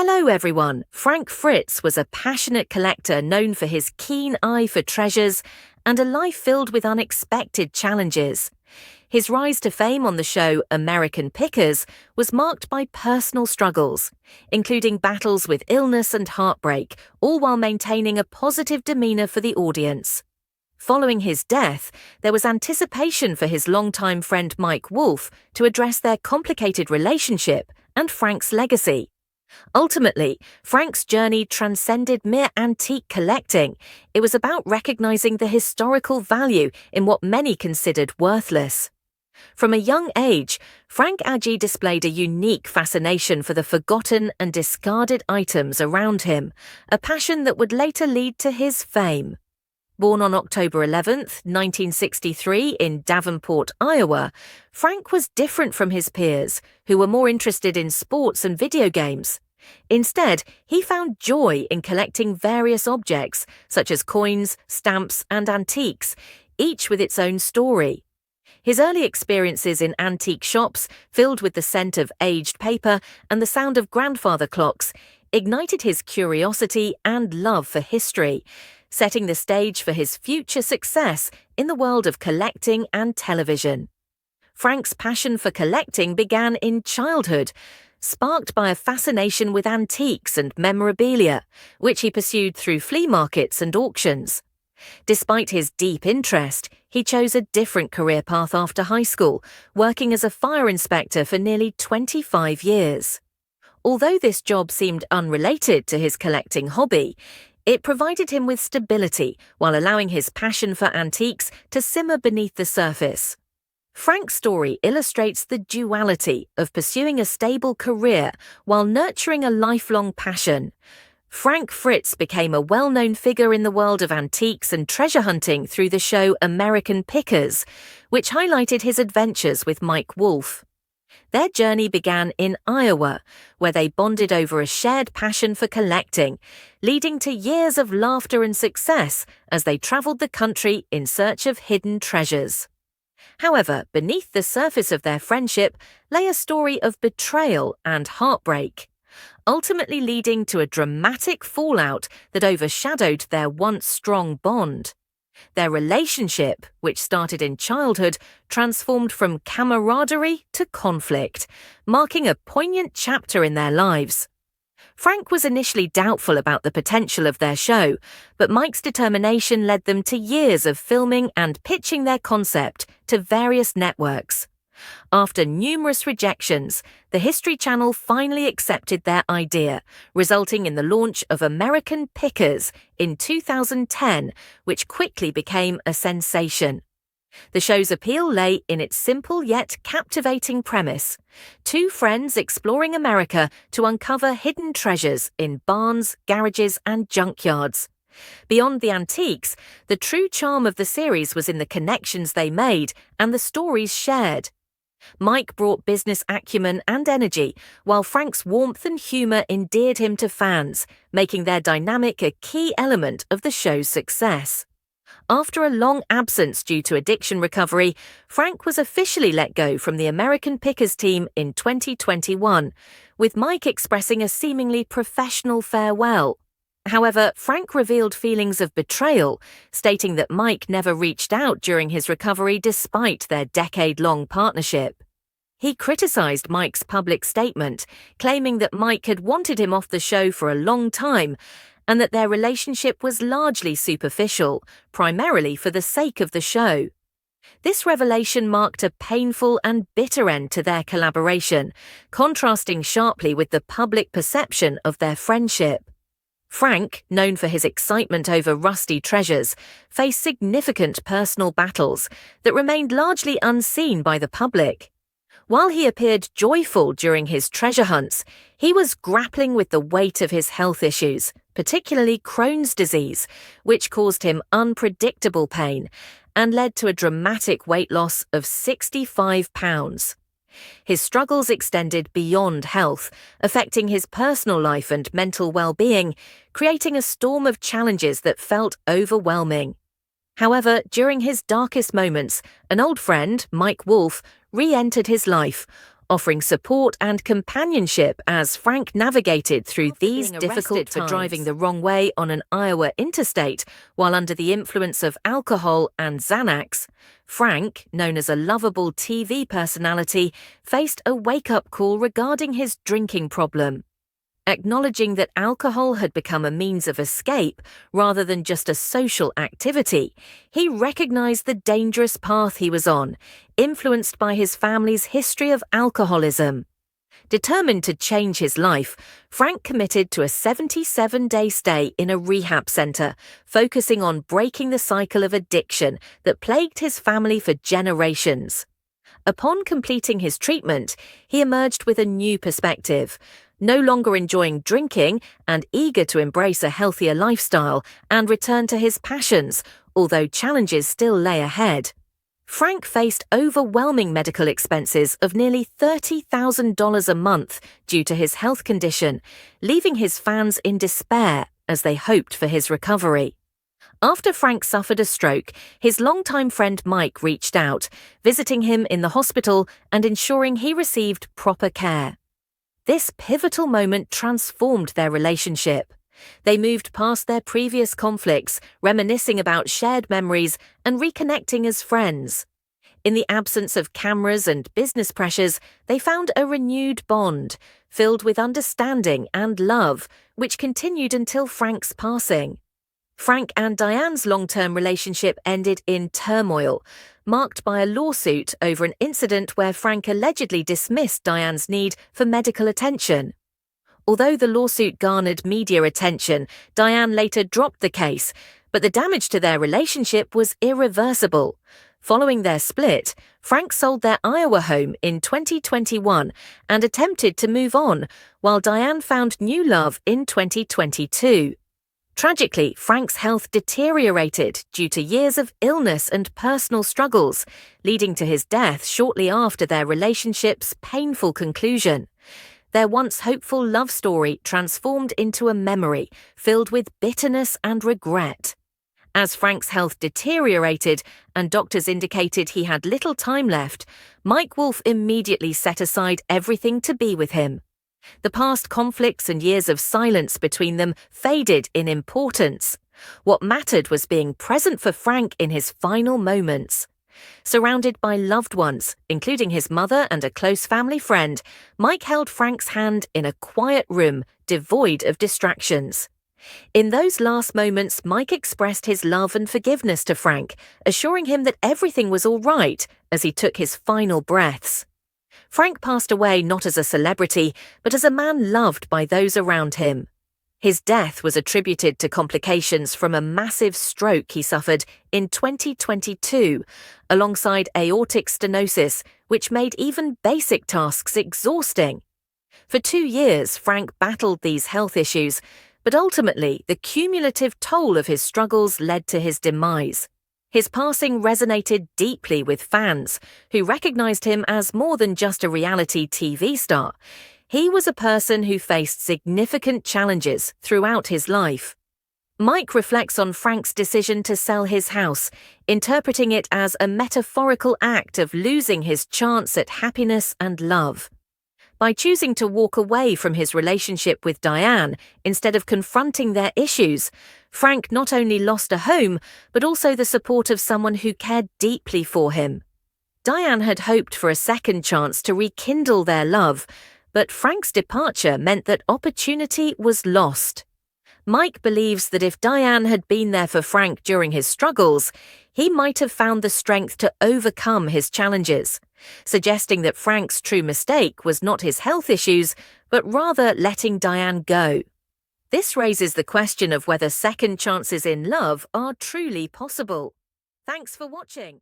Hello everyone. Frank Fritz was a passionate collector known for his keen eye for treasures and a life filled with unexpected challenges. His rise to fame on the show American Pickers was marked by personal struggles, including battles with illness and heartbreak, all while maintaining a positive demeanor for the audience. Following his death, there was anticipation for his longtime friend Mike Wolfe to address their complicated relationship and Frank's legacy. Ultimately, Frank's journey transcended mere antique collecting. It was about recognizing the historical value in what many considered worthless. From a young age, Frank Agee displayed a unique fascination for the forgotten and discarded items around him, a passion that would later lead to his fame. Born on October 11, 1963 in Davenport, Iowa, Frank was different from his peers, who were more interested in sports and video games. Instead, he found joy in collecting various objects, such as coins, stamps, and antiques, each with its own story. His early experiences in antique shops, filled with the scent of aged paper and the sound of grandfather clocks, ignited his curiosity and love for history, setting the stage for his future success in the world of collecting and television. Frank's passion for collecting began in childhood, sparked by a fascination with antiques and memorabilia, which he pursued through flea markets and auctions. Despite his deep interest, he chose a different career path after high school, working as a fire inspector for nearly 25 years. Although this job seemed unrelated to his collecting hobby, it provided him with stability while allowing his passion for antiques to simmer beneath the surface. Frank's story illustrates the duality of pursuing a stable career while nurturing a lifelong passion. Frank Fritz became a well-known figure in the world of antiques and treasure hunting through the show American Pickers, which highlighted his adventures with Mike Wolfe. Their journey began in Iowa, where they bonded over a shared passion for collecting, leading to years of laughter and success as they traveled the country in search of hidden treasures. However, beneath the surface of their friendship lay a story of betrayal and heartbreak, ultimately leading to a dramatic fallout that overshadowed their once strong bond. Their relationship, which started in childhood, transformed from camaraderie to conflict, marking a poignant chapter in their lives. Frank was initially doubtful about the potential of their show, but Mike's determination led them to years of filming and pitching their concept to various networks. After numerous rejections, the History Channel finally accepted their idea, resulting in the launch of American Pickers in 2010, which quickly became a sensation. The show's appeal lay in its simple yet captivating premise: two friends exploring America to uncover hidden treasures in barns, garages, and junkyards. Beyond the antiques, the true charm of the series was in the connections they made and the stories shared. Mike brought business acumen and energy, while Frank's warmth and humor endeared him to fans, making their dynamic a key element of the show's success. After a long absence due to addiction recovery, Frank was officially let go from the American Pickers team in 2021, with Mike expressing a seemingly professional farewell. However, Frank revealed feelings of betrayal, stating that Mike never reached out during his recovery despite their decade-long partnership. He criticized Mike's public statement, claiming that Mike had wanted him off the show for a long time and that their relationship was largely superficial, primarily for the sake of the show. This revelation marked a painful and bitter end to their collaboration, contrasting sharply with the public perception of their friendship. Frank, known for his excitement over rusty treasures, faced significant personal battles that remained largely unseen by the public. While he appeared joyful during his treasure hunts, he was grappling with the weight of his health issues, particularly Crohn's disease, which caused him unpredictable pain and led to a dramatic weight loss of 65 pounds. His struggles extended beyond health, affecting his personal life and mental well-being, creating a storm of challenges that felt overwhelming. However, during his darkest moments, an old friend, Mike Wolfe, re-entered his life, offering support and companionship as Frank navigated through these difficult times. For driving the wrong way on an Iowa interstate while under the influence of alcohol and Xanax, Frank, known as a lovable TV personality, faced a wake-up call regarding his drinking problem. Acknowledging that alcohol had become a means of escape rather than just a social activity, he recognized the dangerous path he was on, influenced by his family's history of alcoholism. Determined to change his life, Frank committed to a 77-day stay in a rehab center, focusing on breaking the cycle of addiction that plagued his family for generations. Upon completing his treatment, he emerged with a new perspective, no longer enjoying drinking and eager to embrace a healthier lifestyle and return to his passions, although challenges still lay ahead. Frank faced overwhelming medical expenses of nearly $30,000 a month due to his health condition, leaving his fans in despair as they hoped for his recovery. After Frank suffered a stroke, his longtime friend Mike reached out, visiting him in the hospital and ensuring he received proper care. This pivotal moment transformed their relationship. They moved past their previous conflicts, reminiscing about shared memories and reconnecting as friends. In the absence of cameras and business pressures, they found a renewed bond, filled with understanding and love, which continued until Frank's passing. Frank and Diane's long-term relationship ended in turmoil, marked by a lawsuit over an incident where Frank allegedly dismissed Diane's need for medical attention. Although the lawsuit garnered media attention, Diane later dropped the case, but the damage to their relationship was irreversible. Following their split, Frank sold their Iowa home in 2021 and attempted to move on, while Diane found new love in 2022. Tragically, Frank's health deteriorated due to years of illness and personal struggles, leading to his death shortly after their relationship's painful conclusion. Their once hopeful love story transformed into a memory filled with bitterness and regret. As Frank's health deteriorated and doctors indicated he had little time left, Mike Wolfe immediately set aside everything to be with him. The past conflicts and years of silence between them faded in importance. What mattered was being present for Frank in his final moments. Surrounded by loved ones, including his mother and a close family friend, Mike held Frank's hand in a quiet room devoid of distractions. In those last moments, Mike expressed his love and forgiveness to Frank, assuring him that everything was all right as he took his final breaths. Frank passed away not as a celebrity, but as a man loved by those around him. His death was attributed to complications from a massive stroke he suffered in 2022, alongside aortic stenosis, which made even basic tasks exhausting. For 2 years, Frank battled these health issues, but ultimately the cumulative toll of his struggles led to his demise. His passing resonated deeply with fans, who recognized him as more than just a reality TV star. He was a person who faced significant challenges throughout his life. Mike reflects on Frank's decision to sell his house, interpreting it as a metaphorical act of losing his chance at happiness and love. By choosing to walk away from his relationship with Diane instead of confronting their issues, Frank not only lost a home, but also the support of someone who cared deeply for him. Diane had hoped for a second chance to rekindle their love, but Frank's departure meant that opportunity was lost. Mike believes that if Diane had been there for Frank during his struggles, he might have found the strength to overcome his challenges, suggesting that Frank's true mistake was not his health issues, but rather letting Diane go. This raises the question of whether second chances in love are truly possible. Thanks for watching.